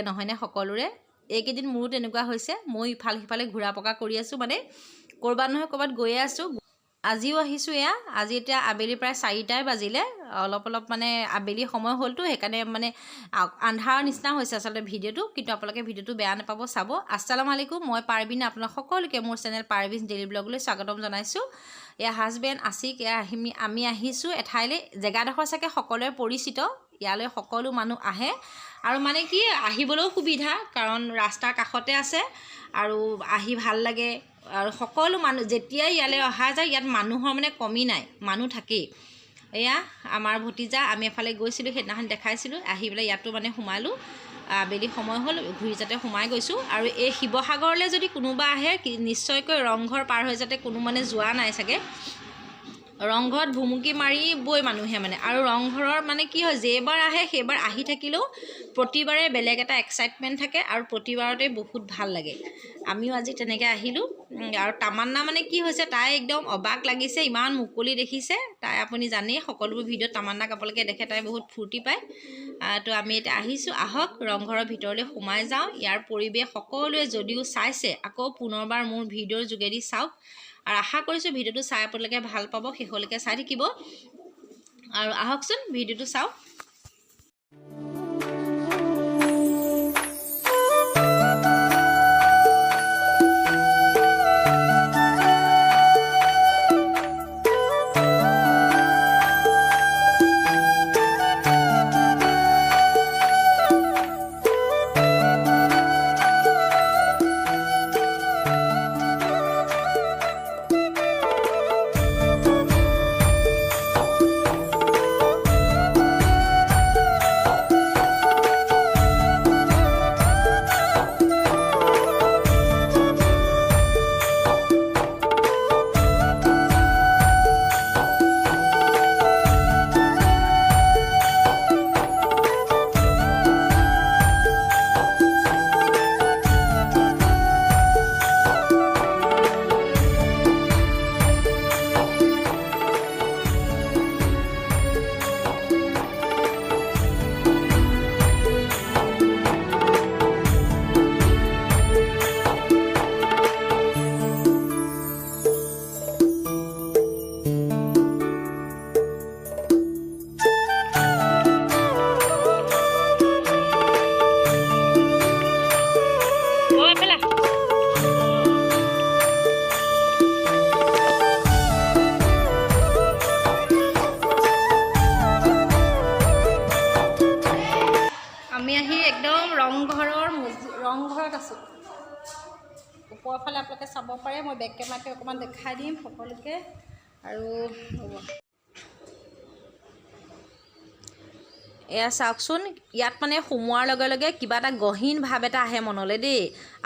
নহয়নে সকলোৰে এইকেইদিন মোৰো তেনেকুৱা হৈছে মই ইফাল সিফালে ঘূৰা পকা কৰি আছোঁ মানে ক'ৰবাত নহয় ক'ৰবাত গৈয়ে আছোঁ আজিও আহিছোঁ এয়া আজি এতিয়া আবেলি প্ৰায় 4টাই বাজিলে অলপ মানে আবেলি সময় হ'লতো সেইকাৰণে মানে আন্ধাৰৰ নিচিনা হৈছে আচলতে ভিডিঅ'টো কিন্তু আপোনালোকে ভিডিঅ'টো বেয়া নাপাব চাব আসসালামু আলাইকুম মই পাৰবিন আপোনালোক সকলোকে মোৰ চেনেল পাৰবিন ডেইলি ব্লগলৈ স্বাগতম জনাইছোঁ এয়া হাজবেণ্ড আছিক এয়া আমি আহিছোঁ এঠাইলৈ জেগাডোখৰ চাগে সকলোৱে পৰিচিত ইয়ালৈ সকলো মানুহ আহে আৰু মানে কি আহিবলৈও সুবিধা কাৰণ ৰাস্তাৰ কাষতে আছে আৰু আহি ভাল লাগে আৰু সকলো মানুহ যেতিয়া ইয়ালৈ অহা যায় ইয়াত মানুহৰ মানে কমি নাই মানুহ থাকেই এয়া আমাৰ ভতিজা আমি এফালে গৈছিলোঁ সেইদিনাখন দেখাইছিলোঁ আহি পেলাই ইয়াতো মানে সোমালোঁ আবেলি সময় হ'ল ঘূৰি যাতে সোমাই গৈছোঁ আৰু এই শিৱসাগৰলৈ যদি কোনোবা আহে নিশ্চয়কৈ ৰংঘৰ পাৰ হৈ যাতে কোনো মানে যোৱা নাই চাগে ৰংঘৰত ভুমুকি মাৰিবই মানুহে মানে আৰু ৰংঘৰৰ মানে কি হয় যেইবাৰ আহে সেইবাৰ আহি থাকিলেও প্ৰতিবাৰে বেলেগ এটা এক্সাইটমেণ্ট থাকে আৰু প্ৰতিবাৰতে বহুত ভাল লাগে আমিও আজি তেনেকৈ আহিলোঁ আৰু তামান্না মানে কি হৈছে তাই একদম অবাক লাগিছে ইমান মুকলি দেখিছে তাই আপুনি জানেই সকলোবোৰ ভিডিঅ'ত তামান্নাক আপোনালোকে দেখে তাই বহুত ফূৰ্তি পায় তো আমি এতিয়া আহিছোঁ আহক ৰংঘৰৰ ভিতৰলৈ সোমাই যাওঁ ইয়াৰ পৰিৱেশ সকলোৱে যদিও চাইছে আকৌ পুনৰবাৰ মোৰ ভিডিঅ'ৰ যোগেদি চাওক আৰু আশা কৰিছোঁ ভিডিঅ'টো চাই আপোনালোকে ভাল পাব শেষলৈকে চাই থাকিব আৰু আহকচোন ভিডিঅ'টো চাওক ৰংঘৰত আছোঁ ওপৰৰ ফালে আপোনালোকে চাব পাৰে মই বেক কেমেৰাকৈ অকণমান দেখাই দিম সকলোকে আৰু এয়া চাওকচোন ইয়াত মানে সোমোৱাৰ লগে লগে কিবা এটা গহীন ভাৱ এটা আহে মনলৈ দেই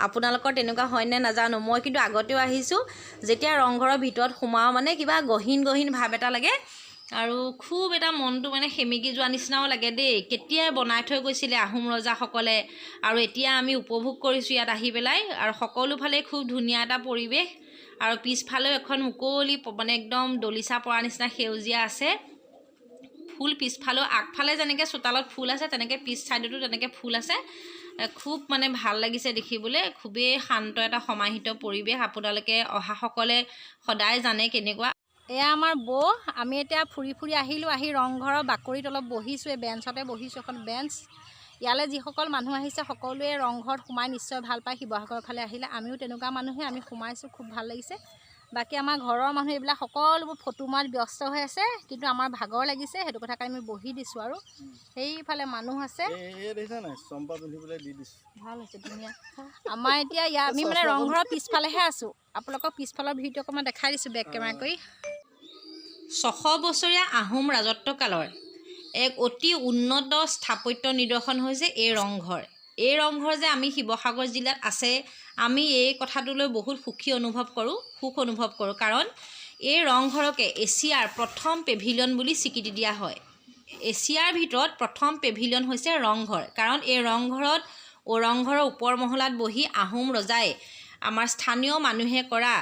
আপোনালোকৰ তেনেকুৱা হয়নে নাজানো মই কিন্তু আগতেও আহিছোঁ যেতিয়া ৰংঘৰৰ ভিতৰত সোমাওঁ মানে কিবা গহীন ভাৱ এটা লাগে আৰু খুব এটা মনটো মানে সেমেকি যোৱা নিচিনাও লাগে দেই কেতিয়াই বনাই থৈ গৈছিলে আহোম ৰজাসকলে আৰু এতিয়া আমি উপভোগ কৰিছোঁ ইয়াত আহি পেলাই আৰু সকলোফালে খুব ধুনীয়া এটা পৰিৱেশ আৰু পিছফালেও এখন মুকলি মানে একদম দলিচা পৰা নিচিনা সেউজীয়া আছে ফুল পিছফালেও আগফালে যেনেকৈ চোতালত ফুল আছে তেনেকৈ পিছ চাইডতো তেনেকৈ ফুল আছে খুব মানে ভাল লাগিছে দেখিবলৈ খুবেই শান্ত এটা সমাহিত পৰিৱেশ আপোনালোকে অহাসকলে সদায় জানে কেনেকুৱা এয়া আমাৰ বৌ আমি এতিয়া ফুৰি আহিলোঁ আহি ৰংঘৰৰ বাকৰিত অলপ বহিছোঁ এই বেঞ্চতে বহিছোঁ এখন বেঞ্চ ইয়ালৈ যিসকল মানুহ আহিছে সকলোৱে ৰংঘৰত সোমাই নিশ্চয় ভাল পায় শিৱসাগৰৰ ফালে আহিলে আমিও তেনেকুৱা মানুহে আমি সোমাইছোঁ খুব ভাল লাগিছে বাকী আমাৰ ঘৰৰ মানুহ এইবিলাক সকলোবোৰ ফটো মাত ব্যস্ত হৈ আছে কিন্তু আমাৰ ভাগৰ লাগিছে সেইটো কথা কাৰণে আমি বহি দিছোঁ আৰু সেইফালে মানুহ আছে ভাল হৈছে ধুনীয়া আমাৰ এতিয়া আমি মানে ৰংঘৰৰ পিছফালেহে আছোঁ আপোনালোকক পিছফালৰ ভিডিঅ' অকণমান দেখাই দিছোঁ বেক কেমেৰা কৰি 600 বছৰীয়া আহোম ৰাজত্বকালৰ এক অতি উন্নত স্থাপত্য নিদৰ্শন হৈছে এই ৰংঘৰ যে আমি শিৱসাগৰ জিলাত আছে আমি এই কথাটোলৈ বহুত সুখ অনুভৱ কৰোঁ কাৰণ এই ৰংঘৰকে এছিয়াৰ প্ৰথম পেভিলিয়ন বুলি স্বীকৃতি দিয়া হয় এছিয়াৰ ভিতৰত প্ৰথম পেভিলিয়ন হৈছে ৰংঘৰ কাৰণ এই ৰংঘৰৰ ওপৰ মহলাত বহি আহোম ৰজাই আমাৰ স্থানীয় মানুহে কৰা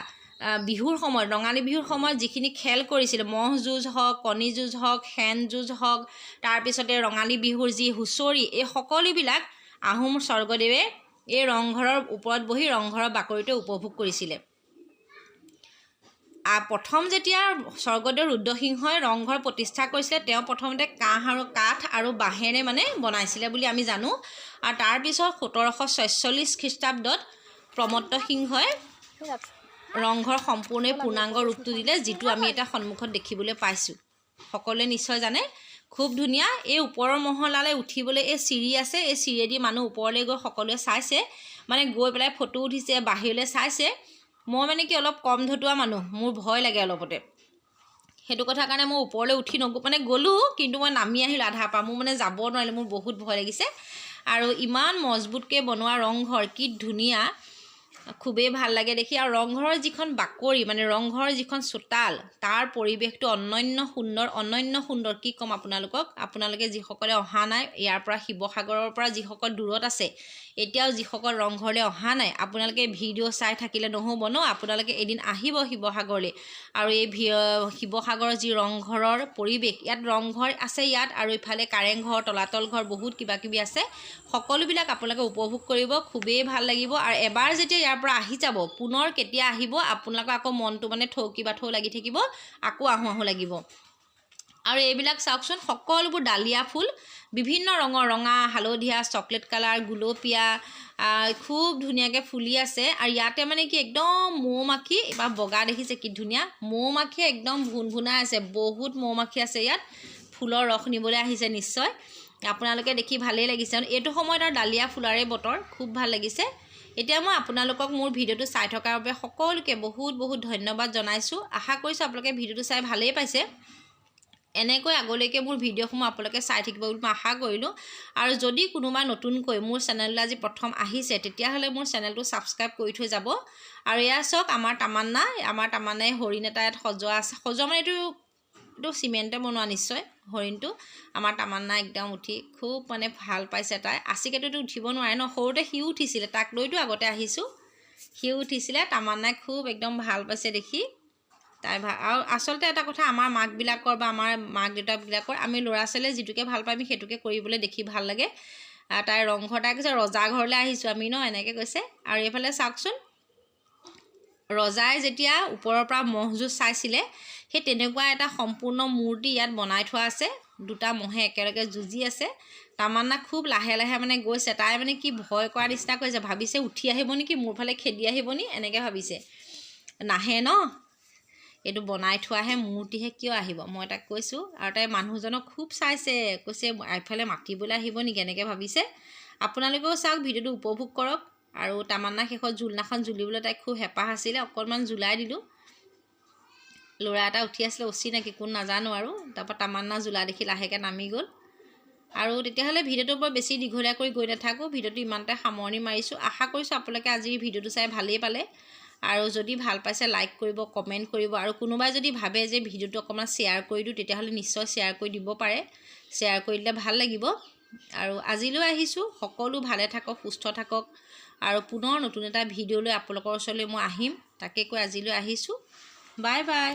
বিহুৰ সময়ত ৰঙালী বিহুৰ সময়ত যিখিনি খেল কৰিছিল মহ যুঁজ হওক কণী যুঁজ হওক হেন যুঁজ হওক তাৰপিছতে ৰঙালী বিহুৰ যি হুঁচৰি এই সকলোবিলাক আহোম স্বৰ্গদেৱে এই ৰংঘৰৰ ওপৰত বহি ৰংঘৰৰ বাকৰিটো উপভোগ কৰিছিলে। প্ৰথম যেতিয়া স্বৰ্গদেউ ৰুদ্ৰসিংহই ৰংঘৰ প্ৰতিষ্ঠা কৰিছিলে তেওঁ প্ৰথমতে কাঠ আৰু বাঁহেৰে মানে বনাইছিলে বুলি আমি জানো। আৰু তাৰপিছত 1746 খ্ৰীষ্টাব্দত প্ৰমত্ত সিংহই ৰংঘৰ সম্পূৰ্ণ পূৰ্ণাংগ ৰূপটো দিলে, যিটো আমি এটা সন্মুখত দেখিবলৈ পাইছোঁ। সকলোৱে নিশ্চয় জানে, খুব ধুনীয়া। এই ওপৰৰ মহলালৈ উঠিবলৈ এই চিৰি আছে, এই চিৰিয়েদি মানুহ ওপৰলৈ গৈ সকলোৱে চাইছে, মানে গৈ পেলাই ফটো উঠিছে, বাহিৰলৈ চাইছে। মই মানে কি অলপ কম ধতুৱা মানুহ, মোৰ ভয় লাগে অলপতে, সেইটো কথা কাৰণে মই ওপৰলৈ উঠি মানে গ'লোঁ, কিন্তু মই নামি আহিলোঁ আধাৰ পৰা। মোৰ মানে যাব নোৱাৰিলোঁ, মোৰ বহুত ভয় লাগিছে। আৰু ইমান মজবুতকৈ বনোৱা ৰংঘৰ, কি ধুনীয়া, খুবেই ভাল লাগে দেখি। আৰু ৰংঘৰৰ যিখন বাকৰি, মানে ৰংঘৰৰ যিখন চোতাল, তাৰ পৰিৱেশটো অনন্য সুন্দৰ। কি ক'ম আপোনালোকক, আপোনালোকে যিসকলে অহা নাই ইয়াৰ পৰা, শিৱসাগৰৰ পৰা যিসকল দূৰত আছে, এতিয়াও যিসকল ৰংঘৰলৈ অহা নাই, আপোনালোকে ভিডিঅ' চাই থাকিলে নহ'ব ন। আপোনালোকে এদিন আহিব শিৱসাগৰলৈ। আৰু এই শিৱসাগৰৰ যি ৰংঘৰৰ পৰিৱেশ, ইয়াত ৰংঘৰ আছে ইয়াত, আৰু ইফালে কাৰেংঘৰ, তলাতল ঘৰ, বহুত কিবাকিবি আছে। সকলোবিলাক আপোনালোকে উপভোগ কৰিব, খুবেই ভাল লাগিব। আৰু এবাৰ যেতিয়া ইয়াৰ পৰা আহি যাব, পুনৰ কেতিয়া আহিব আপোনালোকৰ আকৌ মনটো মানে থৌ লাগি থাকিব, আকৌ আহোঁ লাগিব। আৰু এইবিলাক চাওকচোন, সকলোবোৰ ডালিয়া ফুল, বিভিন্ন ৰঙৰ, ৰঙা, হালধীয়া, চকলেট কালাৰ, গুলপীয়া, খুব ধুনীয়াকৈ ফুলি আছে। আৰু ইয়াতে মানে কি একদম মৌ মাখি, এবাৰ বগা দেখিছে কি ধুনীয়া, মৌ মাখিয়ে একদম ভুনভুনাই আছে, বহুত মৌ মাখি আছে ইয়াত। ফুলৰ ৰস নিবলৈ আহিছে নিশ্চয়, আপোনালোকে দেখি ভালেই লাগিছে। এইটো সময়ত আৰু ডালিয়া ফুলাৰে বতৰ, খুব ভাল লাগিছে। এতিয়া মই আপোনালোকক মোৰ ভিডিঅ'টো চাই থকাৰ বাবে সকলোকে বহুত বহুত ধন্যবাদ জনাইছোঁ। আশা কৰিছোঁ আপোনালোকে ভিডিঅ'টো চাই ভালেই পাইছে। এনেকৈ আগলৈকে মোৰ ভিডিঅ'সমূহ আপোনালোকে চাই থাকিব বুলি মই আশা কৰিলোঁ। আৰু যদি কোনোবা নতুনকৈ মোৰ চেনেললৈ আজি প্ৰথম আহিছে, তেতিয়াহ'লে মোৰ চেনেলটো ছাবস্ক্ৰাইব কৰি থৈ যাব। আৰু এয়া চাওক আমাৰ তামান্নাই হৰিণ এটা ইয়াত সজোৱা আছে। সজোৱা মানে এইটো চিমেণ্টে বনোৱা নিশ্চয় হৰিণটো। আমাৰ তামান্না একদম উঠি খুব মানে ভাল পাইছে তাই। আছিকেতো উঠিব নোৱাৰে ন, সৰুতে সিও উঠিছিলে, তাক লৈতো আগতে আহিছোঁ, সিও উঠিছিলে। তামান্নাই খুব একদম ভাল পাইছে দেখি, তাই আৰু আচলতে এটা কথা, আমাৰ মাকবিলাকৰ বা আমাৰ মাক দেউতাকবিলাকৰ, আমি ল'ৰা ছোৱালীয়ে যিটোকে ভাল পাই আমি সেইটোকে কৰিবলৈ দেখি ভাল লাগে। তাই ৰংঘৰ, তাই কৈছে ৰজা ঘৰলৈ আহিছোঁ আমি ন, এনেকৈ কৈছে। আৰু এইফালে চাওকচোন, ৰজাই যেতিয়া ওপৰৰ পৰা ম'হ যুঁজ চাইছিলে, সেই তেনেকুৱা এটা সম্পূৰ্ণ মূৰ্তি ইয়াত বনাই থোৱা আছে। দুটা ম'হে একেলগে যুঁজি আছে। তামান্না খুব লাহে লাহে মানে গৈছে, তাই মানে কি ভয় কৰা নিচিনা কৰিছে, ভাবিছে উঠি আহিব নেকি, মোৰ ফালে খেদি আহিব নি, এনেকৈ ভাবিছে। নাহে ন, এইটো বনাই থোৱাহে মূৰ্তিহে, কিয় আহিব, মই তাক কৈছোঁ। আৰু তাই মানুহজনক খুব চাইছে, কৈছে এইফালে মাতিবলৈ আহিব নেকি, এনেকৈ ভাবিছে। আপোনালোকেও চাওক, ভিডিঅ'টো উপভোগ কৰক। আৰু তামান্না শেষত জোলনাখন জুলিবলৈ তাইক খুব হেঁপাহ আছিলে, অকণমান জোলাই দিলোঁ। ল'ৰা এটা উঠি আছিলে, অচিনাকি কোন নাজানো আৰু। তাৰপৰা তামান্না জোলা দেখি লাহেকৈ নামি গ'ল। আৰু তেতিয়াহ'লে ভিডিঅ'টো বৰ বেছি দীঘলীয়া কৰি গৈ নাথাকোঁ, ভিডিঅ'টো ইমানতে সামৰণি মাৰিছোঁ। আশা কৰিছোঁ আপোনালোকে আজিৰ ভিডিঅ'টো চাই ভালেই পালে। আৰু যদি ভাল পাইছে লাইক কৰিব, কমেণ্ট কৰিব। আৰু কোনোবাই যদি ভাবে যে ভিডিঅ'টো অকণমান শ্বেয়াৰ কৰি দিওঁ, তেতিয়াহ'লে নিশ্চয় শ্বেয়াৰ কৰি দিব পাৰে, শ্বেয়াৰ কৰি দিলে ভাল লাগিব। আৰু আজিলৈ আহিছোঁ, সকলো ভালে থাকক, সুস্থ থাকক। আৰু পুনৰ নতুন এটা ভিডিঅ' লৈ আপোনালোকৰ ওচৰলৈ মই আহিম, তাকে কৈ আজিলৈ আহিছোঁ। Bye bye.